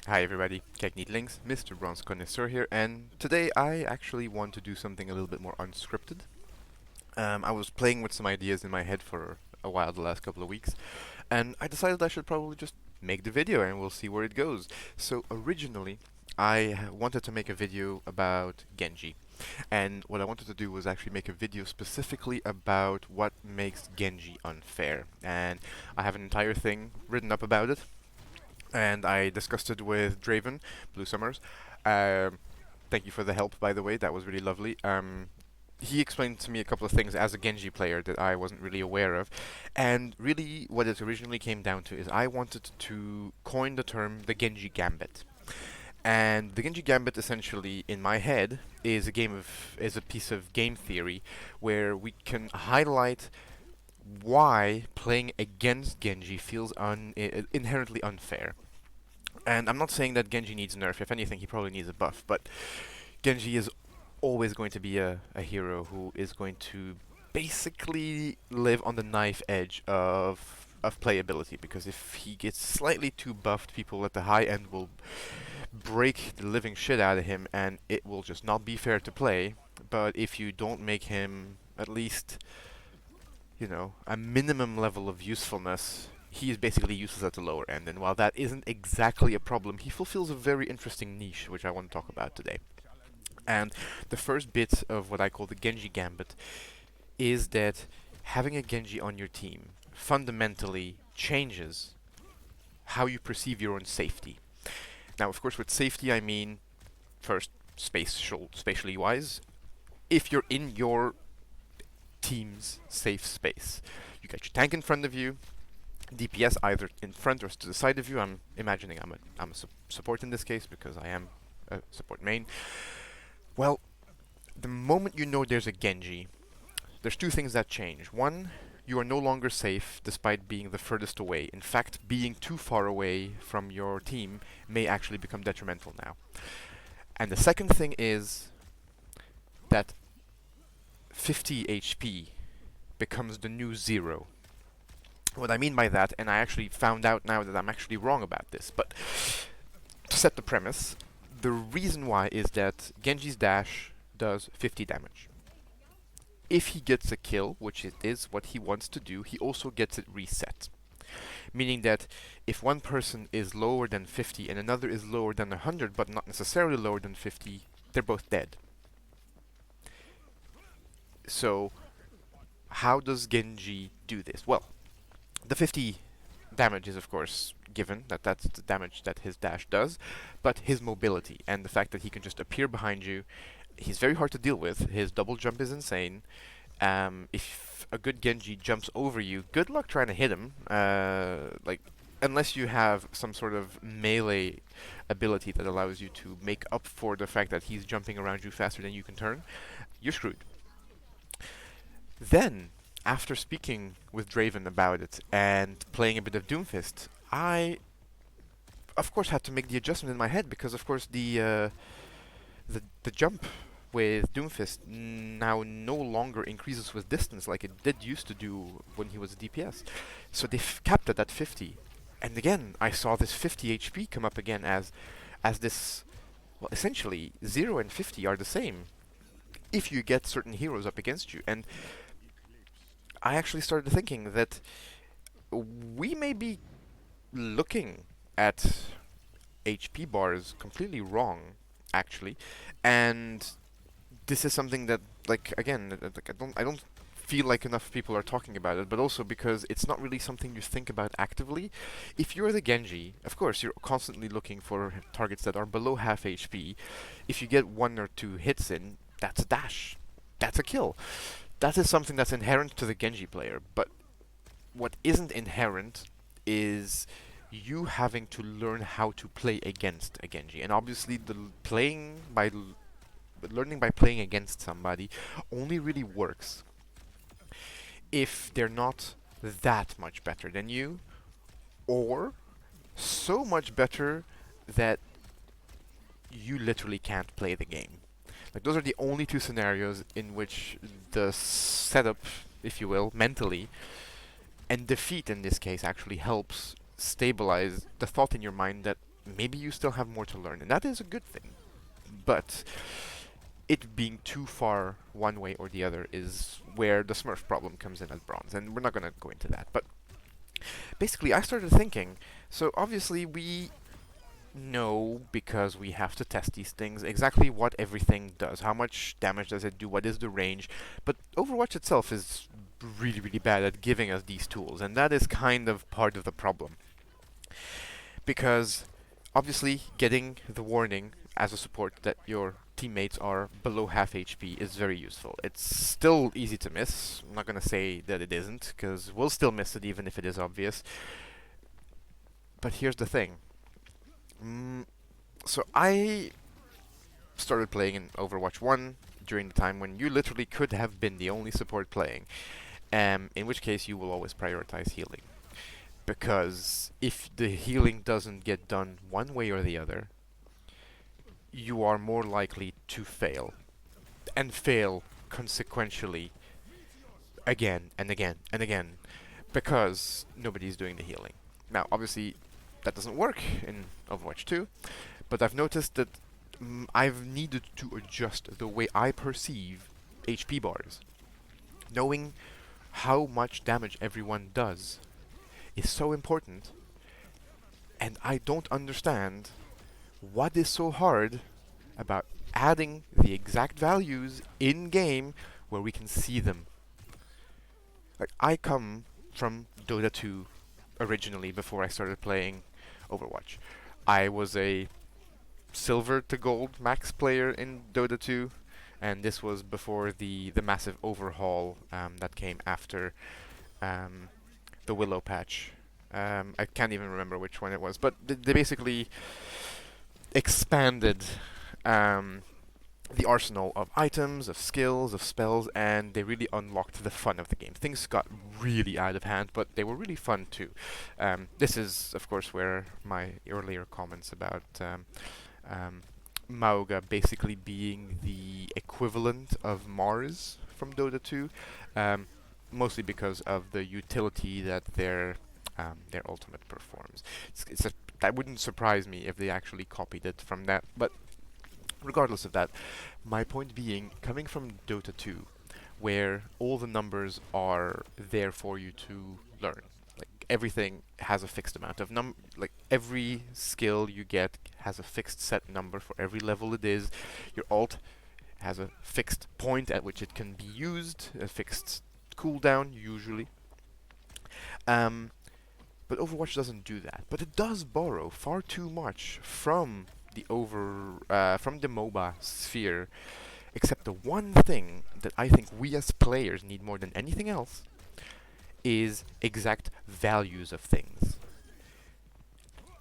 Hi everybody, Links, Mr. Bronze Connoisseur here, and today I actually want to do something a little bit more unscripted. I was playing with some ideas in my head for a while the last couple of weeks, and I decided I should probably just make the video and we'll see where it goes. So originally, I wanted to make a video about Genji, and what I wanted to do was actually make a video specifically about what makes Genji unfair, and I have an entire thing written up about it and I discussed it with Draven, Blue Summers. Um, Thank you for the help, by the way. That was really lovely. He explained to me a couple of things as a Genji player that I wasn't really aware of, and really what it originally came down to is I wanted to coin the term the Genji gambit. And the Genji Gambit, essentially, in my head, is a piece of game theory where we can highlight why playing against Genji feels inherently unfair. And I'm not saying that Genji needs nerf. If anything, he probably needs a buff. But Genji is always going to be a hero who is going to basically live on the knife edge of playability. Because if he gets slightly too buffed, people at the high end will break the living shit out of him, and it will just not be fair to play. But if you don't make him at least, a minimum level of usefulness, he is basically useless at the lower end. And while that isn't exactly a problem, he fulfills a very interesting niche, which I want to talk about today. And the first bit of what I call the Genji Gambit is that having a Genji on your team fundamentally changes how you perceive your own safety. Now, of course, with safety, I mean, first, spatially wise, if you're in your team's safe space. You got your tank in front of you, DPS either in front or to the side of you. I'm imagining I'm a support in this case because I am a support main. Well, the moment you know there's a Genji, there's two things that change. One, you are no longer safe despite being the furthest away. In fact, being too far away from your team may actually become detrimental now. And the second thing is that 50 HP becomes the new 0. What I mean by that, and I actually found out now that I'm actually wrong about this, but to set the premise, the reason why is that Genji's dash does 50 damage. If he gets a kill, which it is what he wants to do, he also gets it reset. Meaning that if one person is lower than 50 and another is lower than 100, but not necessarily lower than 50, they're both dead. So, how does Genji do this? Well, the 50 damage is, of course, given, that's the damage that his dash does, but his mobility and the fact that he can just appear behind you, he's very hard to deal with. His double jump is insane. If a good Genji jumps over you, good luck trying to hit him. Unless you have some sort of melee ability that allows you to make up for the fact that he's jumping around you faster than you can turn, you're screwed. Then, after speaking with Draven about it and playing a bit of Doomfist, I, of course, had to make the adjustment in my head because, of course, the jump with Doomfist now no longer increases with distance like it did used to do when he was a DPS. So they've capped it at 50. And again, I saw this 50 HP come up again as this, well, essentially 0 and 50 are the same if you get certain heroes up against you. And I actually started thinking that we may be looking at HP bars completely wrong, actually, and this is something that, again, I don't feel like enough people are talking about it, but also because it's not really something you think about actively. If you're the Genji, of course, you're constantly looking for targets that are below half HP. If you get 1 or 2 hits in, that's a dash. That's a kill. That is something that's inherent to the Genji player, but what isn't inherent is you having to learn how to play against a Genji. And obviously, learning by playing against somebody only really works if they're not that much better than you, or so much better that you literally can't play the game. Like, those are the only two scenarios in which the setup, if you will, mentally, and defeat in this case actually helps stabilize the thought in your mind that maybe you still have more to learn, and that is a good thing. But it being too far one way or the other is where the Smurf problem comes in as bronze, and we're not going to go into that. But basically, I started thinking, so obviously we know, because we have to test these things, exactly what everything does. How much damage does it do? What is the range? But Overwatch itself is really, really bad at giving us these tools, and that is kind of part of the problem. Because obviously getting the warning as a support that your teammates are below half HP is very useful. It's still easy to miss. I'm not going to say that it isn't, because we'll still miss it even if it is obvious. But here's the thing. So I started playing in Overwatch 1 during the time when you literally could have been the only support playing, in which case you will always prioritize healing. Because if the healing doesn't get done one way or the other, you are more likely to fail. And fail consequentially again and again and again. Because nobody's doing the healing. Now, obviously, that doesn't work in Overwatch 2, but I've noticed that I've needed to adjust the way I perceive HP bars. Knowing how much damage everyone does is so important, and I don't understand what is so hard about adding the exact values in-game where we can see them. Like, I come from Dota 2 originally before I started playing Overwatch. I was a silver to gold max player in Dota 2, and this was before the massive overhaul that came after the Willow patch. I can't even remember which one it was, but they basically expanded the arsenal of items, of skills, of spells, and they really unlocked the fun of the game. Things got really out of hand, but they were really fun too. This is, of course, where my earlier comments about Mauga basically being the equivalent of Mars from Dota 2, mostly because of the utility that their ultimate performs. That wouldn't surprise me if they actually copied it from that, but regardless of that, my point being, coming from Dota 2, where all the numbers are there for you to learn. Like, everything has a fixed amount of like, every skill you get has a fixed set number for every level it is. Your ult has a fixed point at which it can be used, a fixed cooldown, usually. But Overwatch doesn't do that. But it does borrow far too much from the MOBA sphere. Except the one thing that I think we as players need more than anything else is exact values of things.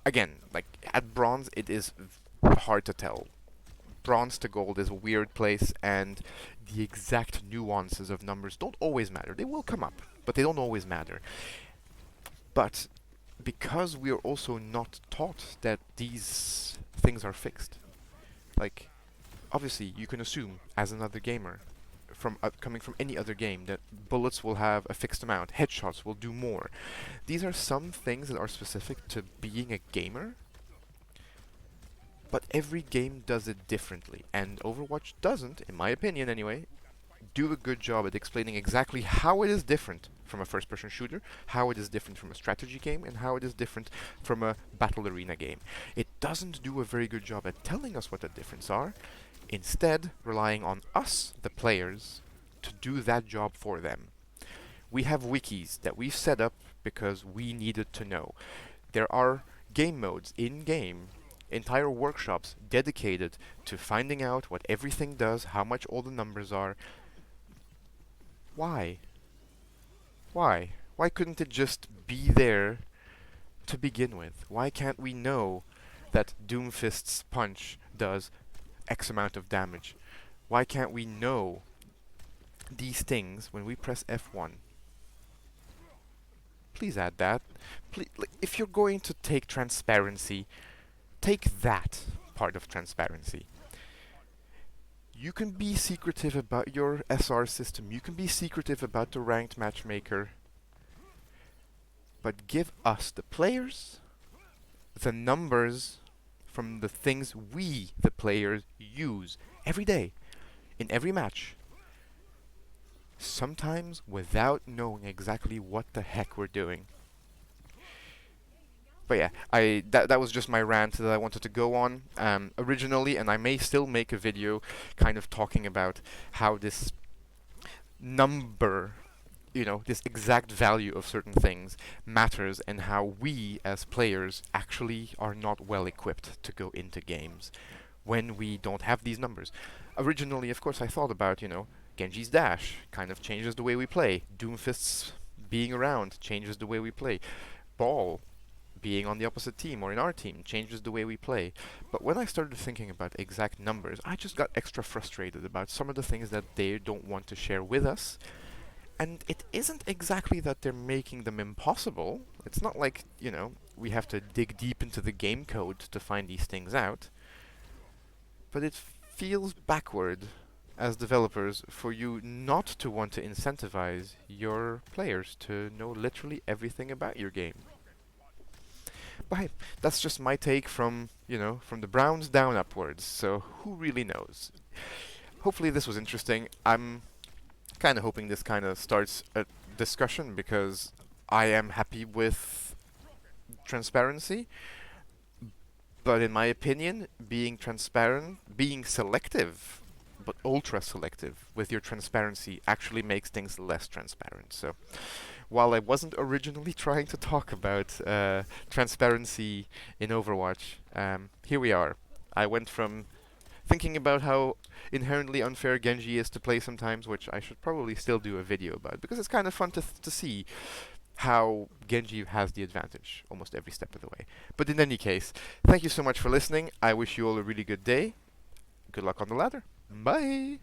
Again, like, at bronze, it is hard to tell. Bronze to gold is a weird place, and the exact nuances of numbers don't always matter. They will come up, but they don't always matter. But because we are also not taught that these things are fixed, like, obviously you can assume as another gamer, coming from any other game, that bullets will have a fixed amount, headshots will do more. These are some things that are specific to being a gamer, but every game does it differently, and Overwatch doesn't, in my opinion anyway, do a good job at explaining exactly how it is different from a first-person shooter, how it is different from a strategy game, and how it is different from a battle arena game. It doesn't do a very good job at telling us what the differences are, instead relying on us, the players, to do that job for them. We have wikis that we've set up because we needed to know. There are game modes in-game, entire workshops dedicated to finding out what everything does, how much all the numbers are. Why? Why? Why couldn't it just be there to begin with? Why can't we know that Doomfist's punch does X amount of damage? Why can't we know these things when we press F1? Please add that. Please, like, if you're going to take transparency, take that part of transparency. You can be secretive about your SR system, you can be secretive about the ranked matchmaker, but give us, the players, the numbers from the things we, the players, use every day, in every match. Sometimes without knowing exactly what the heck we're doing. But yeah, that was just my rant that I wanted to go on originally, and I may still make a video kind of talking about how this number, this exact value of certain things matters, and how we as players actually are not well equipped to go into games when we don't have these numbers. Originally, of course, I thought about, Genji's dash kind of changes the way we play. Doomfist's being around changes the way we play. Ball being on the opposite team or in our team changes the way we play. But when I started thinking about exact numbers, I just got extra frustrated about some of the things that they don't want to share with us. And it isn't exactly that they're making them impossible. It's not like, we have to dig deep into the game code to find these things out. But it feels backward as developers for you not to want to incentivize your players to know literally everything about your game. But hey, that's just my take from, from the Browns down upwards, so who really knows? Hopefully this was interesting. I'm kind of hoping this kind of starts a discussion, because I am happy with transparency. But in my opinion, being transparent, being selective, but ultra selective with your transparency actually makes things less transparent. So while I wasn't originally trying to talk about transparency in Overwatch, here we are. I went from thinking about how inherently unfair Genji is to play sometimes, which I should probably still do a video about, because it's kind of fun to see how Genji has the advantage almost every step of the way. But in any case, thank you so much for listening. I wish you all a really good day. Good luck on the ladder. Bye!